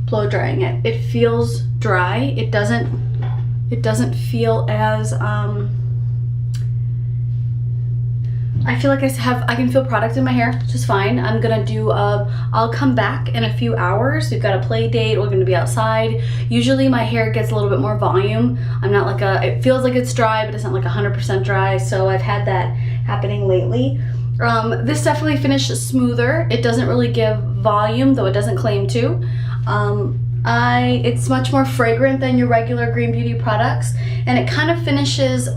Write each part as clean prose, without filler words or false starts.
blow drying it. It feels dry. It doesn't feel as I feel like I can feel product in my hair, which is fine. I'm gonna do I'll come back in a few hours. We've got a play date, we're gonna be outside. Usually my hair gets a little bit more volume. I'm not like it feels like it's dry, but it's not like 100% dry, so I've had that happening lately. This definitely finishes smoother. It doesn't really give volume, though it doesn't claim to. It's much more fragrant than your regular Green Beauty products, and it kind of finishes,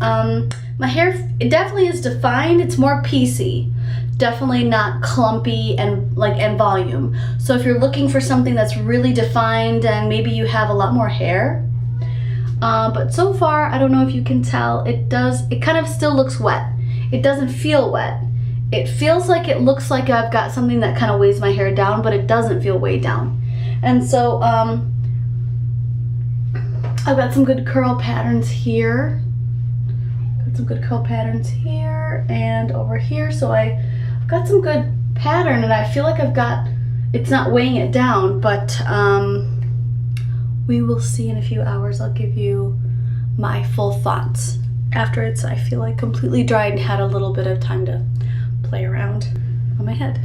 my hair, it definitely is defined. It's more piecey, definitely not clumpy and volume. So if you're looking for something that's really defined and maybe you have a lot more hair, but so far, I don't know if you can tell, it kind of still looks wet. It doesn't feel wet. It feels like it looks like I've got something that kind of weighs my hair down, but it doesn't feel weighed down. And so I've got some good curl patterns here. And over here. So I've got some good pattern, and I feel like it's not weighing it down, but we will see in a few hours. I'll give you my full thoughts after it's, I feel like, completely dried and had a little bit of time to play around on my head.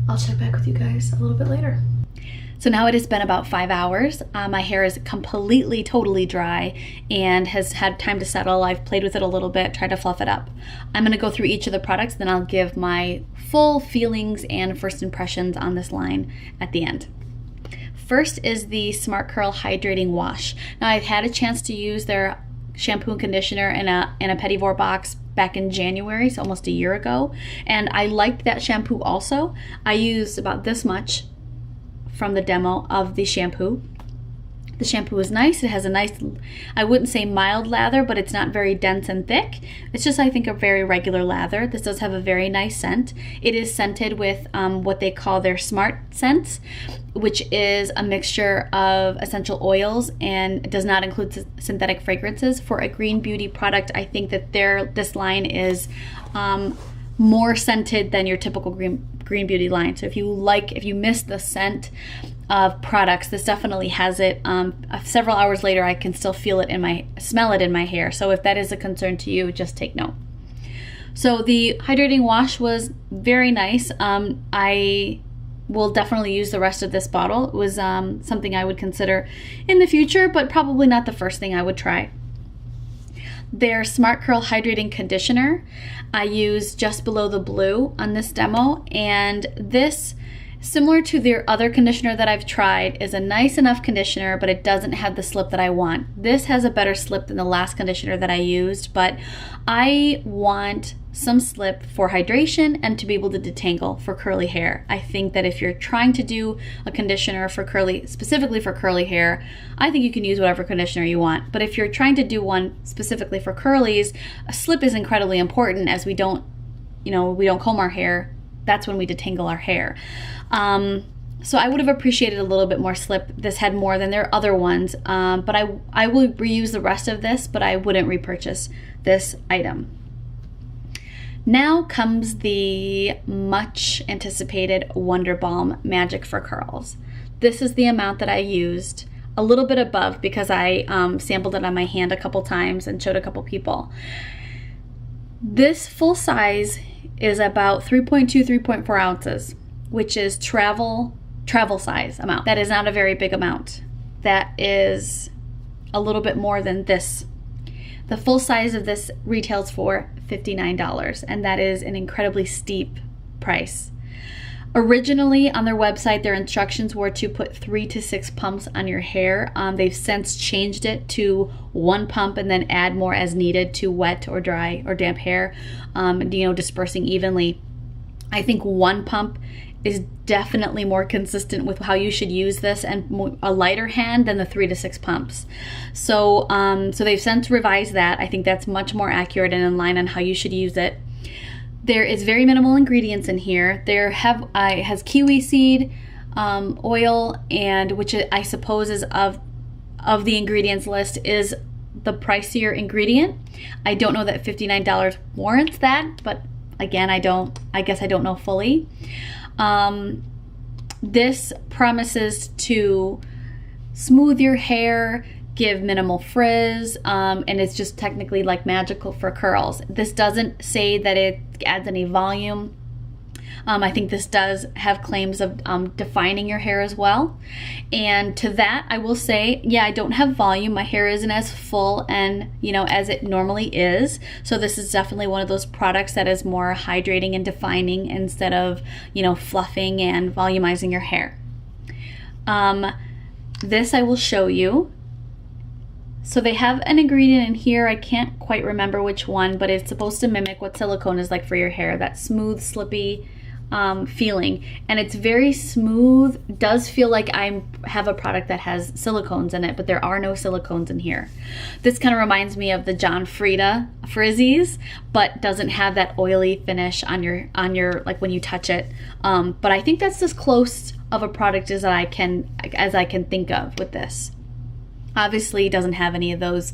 I'll check back with you guys a little bit later. So now it has been about 5 hours. My hair is completely, totally dry and has had time to settle. I've played with it a little bit, tried to fluff it up. I'm gonna go through each of the products, then I'll give my full feelings and first impressions on this line at the end. First is the Smartcurl Hydrating Wash. Now I've had a chance to use their shampoo and conditioner in a Petit Vour box back in January, so almost a year ago, and I liked that shampoo also. I used about this much from the demo of the shampoo. The shampoo is nice. It has a nice, I wouldn't say mild lather, but it's not very dense and thick. It's just, I think, a very regular lather. This does have a very nice scent. It is scented with what they call their smart scents, which is a mixture of essential oils and does not include synthetic fragrances. For a Green Beauty product, I think that this line is more scented than your typical Green Beauty line. So if you miss the scent of products, this definitely has it. Several hours later, I can still smell it in my hair. So if that is a concern to you, just take note. So the hydrating wash was very nice. I will definitely use the rest of this bottle. It was something I would consider in the future, but probably not the first thing I would try. Their Smartcurl Hydrating Conditioner, I used just below the blue on this demo, and this, similar to their other conditioner that I've tried, is a nice enough conditioner, but it doesn't have the slip that I want. This has a better slip than the last conditioner that I used, but I want some slip for hydration and to be able to detangle for curly hair. I think that if you're trying to do a conditioner for specifically for curly hair, I think you can use whatever conditioner you want. But if you're trying to do one specifically for curlies, a slip is incredibly important, as we don't comb our hair. That's when we detangle our hair. So I would have appreciated a little bit more slip. This had more than their other ones, but I will reuse the rest of this, but I wouldn't repurchase this item. Now comes the much anticipated Wonderbalm Magic for Curls. This is the amount that I used, a little bit above, because I sampled it on my hand a couple times and showed a couple people. This full size is about 3.2, 3.4 ounces, which is travel size amount. That is not a very big amount. That is a little bit more than this. The full size of this retails for $59, and that is an incredibly steep price. Originally on their website, their instructions were to put 3 to 6 pumps on your hair. They've since changed it to 1 pump and then add more as needed to wet or dry or damp hair, dispersing evenly. I think 1 pump is definitely more consistent with how you should use this, and a lighter hand than the 3 to 6 pumps. So they've since revised that. I think that's much more accurate and in line on how you should use it. There is very minimal ingredients in here. There has kiwi seed oil, and which I suppose is of the ingredients list is the pricier ingredient. I don't know that $59 warrants that, but again, I guess I don't know fully. This promises to smooth your hair, give minimal frizz, and it's just technically like magical for curls. This doesn't say that it adds any volume. I think this does have claims of defining your hair as well. And to that, I will say, yeah, I don't have volume. My hair isn't as full and, you know, as it normally is. So this is definitely one of those products that is more hydrating and defining instead of, you know, fluffing and volumizing your hair. This I will show you. So they have an ingredient in here, I can't quite remember which one, but it's supposed to mimic what silicone is like for your hair, that smooth, slippy feeling. And it's very smooth, does feel like I have a product that has silicones in it, but there are no silicones in here. This kind of reminds me of the John Frieda Frizzies, but doesn't have that oily finish on your like when you touch it. But I think that's as close of a product as I can think of with this. Obviously, it doesn't have any of those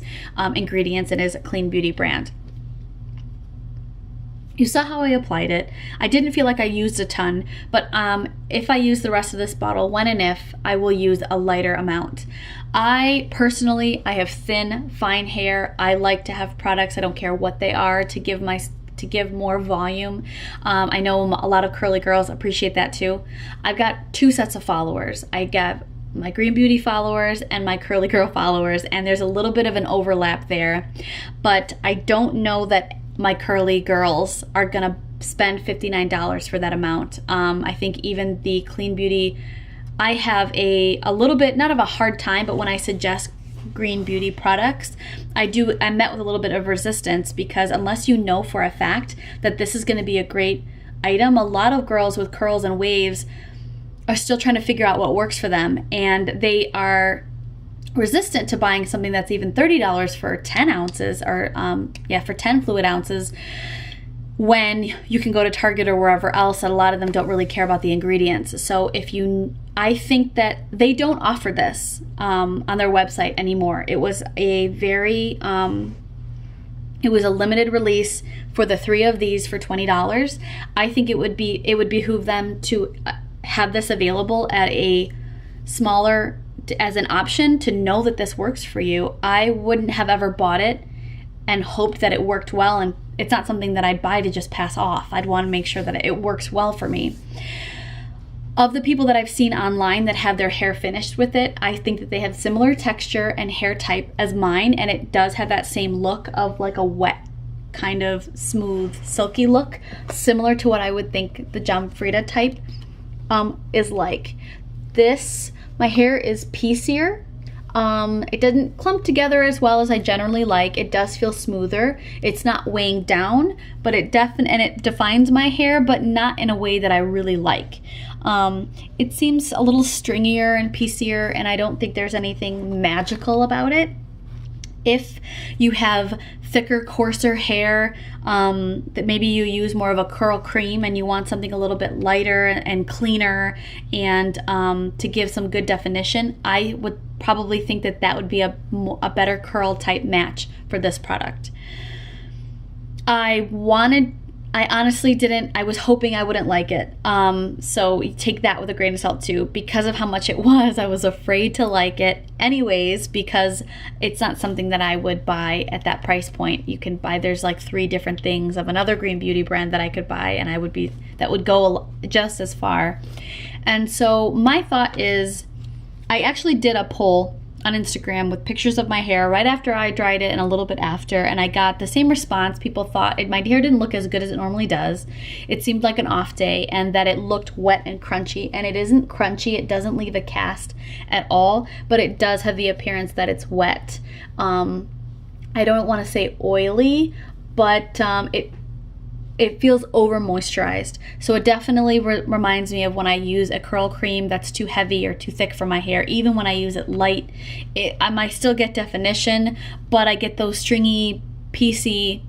ingredients. It is a clean beauty brand. You saw how I applied it. I didn't feel like I used a ton, but if I use the rest of this bottle, when and if, I will use a lighter amount. I personally have thin, fine hair. I like to have products, I don't care what they are, to give more volume. I know a lot of curly girls appreciate that too. I've got two sets of followers. I got my green beauty followers and my curly girl followers, and there's a little bit of an overlap there, but I don't know that my curly girls are gonna spend $59 for that amount. I think even the clean beauty, I have a little bit, not of a hard time, but when I suggest green beauty products, I met with a little bit of resistance, because unless you know for a fact that this is gonna be a great item, a lot of girls with curls and waves are still trying to figure out what works for them, and they are resistant to buying something that's even $30 for 10 ounces or for 10 fluid ounces, when you can go to Target or wherever else, and a lot of them don't really care about the ingredients. So I think that they don't offer this on their website anymore. It was a very it was a limited release for the 3 of these for $20. I think it would behoove them to have this available at a smaller, as an option, to know that this works for you. I wouldn't have ever bought it and hoped that it worked well, and it's not something that I'd buy to just pass off. I'd want to make sure that it works well for me. Of the people that I've seen online that have their hair finished with it, I think that they have similar texture and hair type as mine, and it does have that same look of like a wet, kind of smooth, silky look, similar to what I would think the John Frieda type is like. This, my hair is piecier. It doesn't clump together as well as I generally like. It does feel smoother. It's not weighing down, but it defines my hair, but not in a way that I really like. It seems a little stringier and piecier, and I don't think there's anything magical about it. If you have thicker, coarser hair, that maybe you use more of a curl cream and you want something a little bit lighter and cleaner, and to give some good definition, I would probably think that would be a better curl type match for this product. I honestly didn't, I was hoping I wouldn't like it. So take that with a grain of salt too. Because of how much it was, I was afraid to like it anyways, because it's not something that I would buy at that price point. You can buy, there's like 3 different things of another green beauty brand that I could buy, and that would go just as far. And so my thought is, I actually did a poll on Instagram with pictures of my hair right after I dried it and a little bit after, and I got the same response. People thought my hair didn't look as good as it normally does. It seemed like an off day, and that it looked wet and crunchy, and it isn't crunchy. It doesn't leave a cast at all, but it does have the appearance that it's wet. I don't want to say oily, but it feels over moisturized. So it definitely reminds me of when I use a curl cream that's too heavy or too thick for my hair. Even when I use it light, I might still get definition, but I get those stringy, piecey,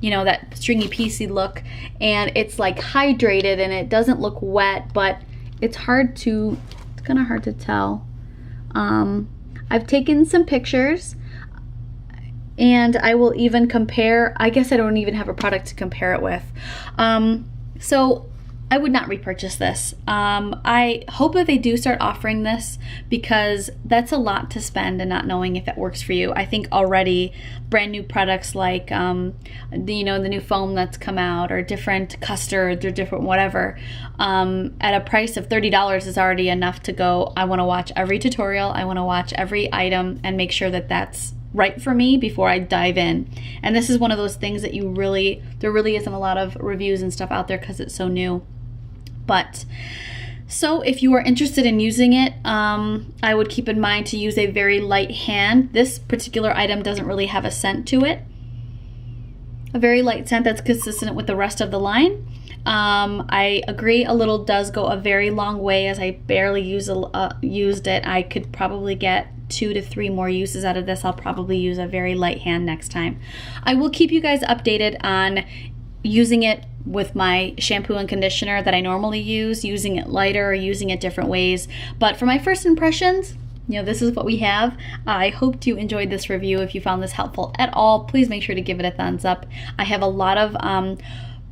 that stringy, piecey look, and it's like hydrated, and it doesn't look wet, but it's kind of hard to tell. I've taken some pictures. and I will even compare. I guess I don't even have a product to compare it with. So I would not repurchase this. I hope that they do start offering this, because that's a lot to spend and not knowing if it works for you. I think already brand new products like the new foam that's come out, or different custards, or different whatever, at a price of $30 is already enough to go, I want to watch every tutorial, I want to watch every item and make sure that that's right for me before I dive in. And this is one of those things that there really isn't a lot of reviews and stuff out there because it's so new. But so if you are interested in using it, I would keep in mind to use a very light hand. This particular item doesn't really have a scent to it. A very light scent that's consistent with the rest of the line. I agree, a little does go a very long way, as I barely used it. I could probably get 2 to 3 more uses out of this. I'll probably use a very light hand next time. I will keep you guys updated on using it with my shampoo and conditioner that I normally use, using it lighter or using it different ways. But for my first impressions, this is what we have. I hope you enjoyed this review. If you found this helpful at all, please make sure to give it a thumbs up. I have a lot of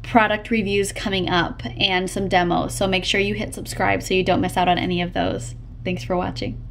product reviews coming up and some demos, so make sure you hit subscribe so you don't miss out on any of those. Thanks for watching.